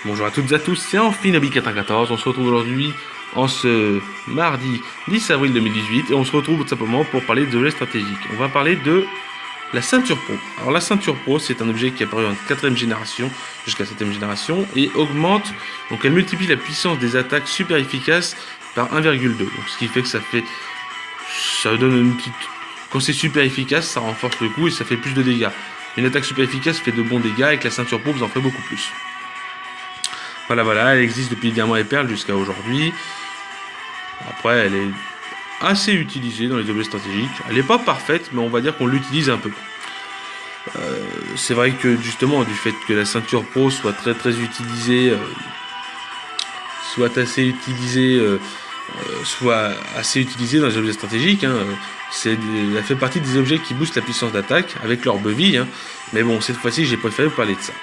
Bonjour à toutes et à tous, c'est Amphinobi94. On se retrouve aujourd'hui en ce mardi 10 avril 2018 et on se retrouve tout simplement pour parler de l'objet stratégique. On va parler de la ceinture pro. Alors la ceinture pro, c'est un objet qui est apparu en 4ème génération jusqu'à 7ème génération et augmente, donc elle multiplie la puissance des attaques super efficaces par 1,2. Donc ce qui fait que ça donne une petite... Quand c'est super efficace, ça renforce le coup et ça fait plus de dégâts. Une attaque super efficace fait de bons dégâts et avec la ceinture pro, vous en ferez beaucoup plus. Voilà, elle existe depuis Diamant et Perle jusqu'à aujourd'hui. Après, elle est assez utilisée dans les objets stratégiques. Elle n'est pas parfaite, mais on va dire qu'on l'utilise un peu. C'est vrai que justement, du fait que la ceinture pro soit très utilisée, soit assez utilisée dans les objets stratégiques, elle fait partie des objets qui boostent la puissance d'attaque avec leur beville. Mais bon, cette fois-ci, j'ai préféré vous parler de ça.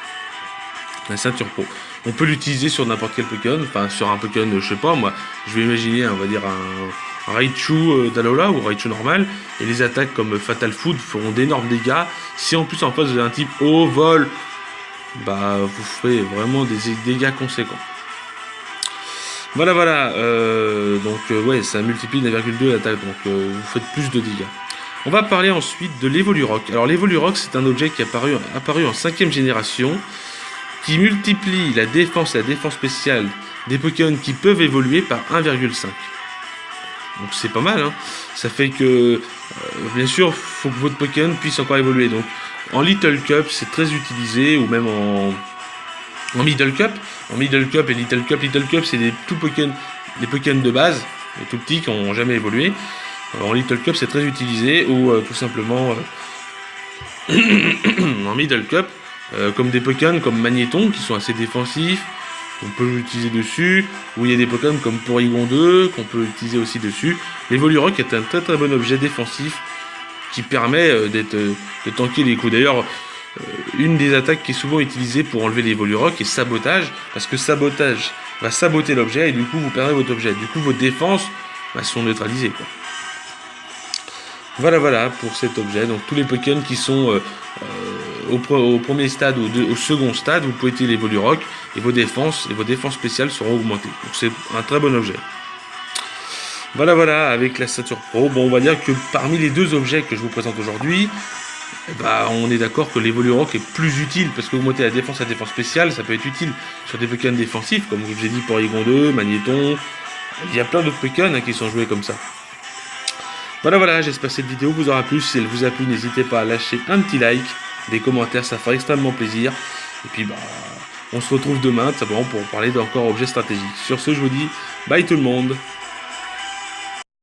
La ceinture pro. On peut l'utiliser sur n'importe quel Pokémon, enfin sur un Pokémon, je sais pas moi, je vais imaginer, on va dire un Raichu d'Alola ou Raichu normal, et les attaques comme Fatal Food feront d'énormes dégâts. Si en plus en face vous avez un type eau, vol, bah vous ferez vraiment des dégâts conséquents. Voilà, ouais, ça multiplie 1,2 l'attaque, donc vous faites plus de dégâts. On va parler ensuite de l'Evolurock. Alors l'Evolurock, c'est un objet qui est apparu en 5ème génération, qui multiplie la défense et la défense spéciale des Pokémon qui peuvent évoluer par 1,5. Donc c'est pas mal, Ça fait que, bien sûr, il faut que votre Pokémon puisse encore évoluer. Donc en Little Cup, c'est très utilisé, ou même en Middle Cup. En Middle Cup et Little Cup. Little Cup, c'est des Pokémon de base, les tout petits qui n'ont jamais évolué. En Little Cup, c'est très utilisé, ou tout simplement en Middle Cup. Comme des Pokémon comme Magnéton qui sont assez défensifs, on peut l'utiliser dessus, ou il y a des Pokémon comme Porygon 2 qu'on peut utiliser aussi dessus. L'Evolurock est un très bon objet défensif qui permet de tanker les coups. D'ailleurs, une des attaques qui est souvent utilisée pour enlever l'Evolurock est sabotage, parce que sabotage va saboter l'objet et du coup vous perdez votre objet. Du coup vos défenses sont neutralisées, quoi. Voilà pour cet objet. Donc tous les Pokémon qui sont au premier stade ou au second stade, vous pouvez utiliser l'Evolurock et vos défenses spéciales seront augmentées. Donc c'est un très bon objet. Voilà avec la ceinture pro. Bon, on va dire que parmi les deux objets que je vous présente aujourd'hui, on est d'accord que l'Evolurock est plus utile parce que augmenter la défense spéciale, ça peut être utile sur des Pokémon défensifs comme je vous ai dit Porygon 2, Magnéton. Il y a plein d'autres Pokémon qui sont joués comme ça. Voilà, j'espère que cette vidéo vous aura plu. Si elle vous a plu, n'hésitez pas à lâcher un petit like, des commentaires, ça fera extrêmement plaisir. Et puis on se retrouve demain, tout simplement pour parler d'encore objets stratégiques. Sur ce, je vous dis bye tout le monde.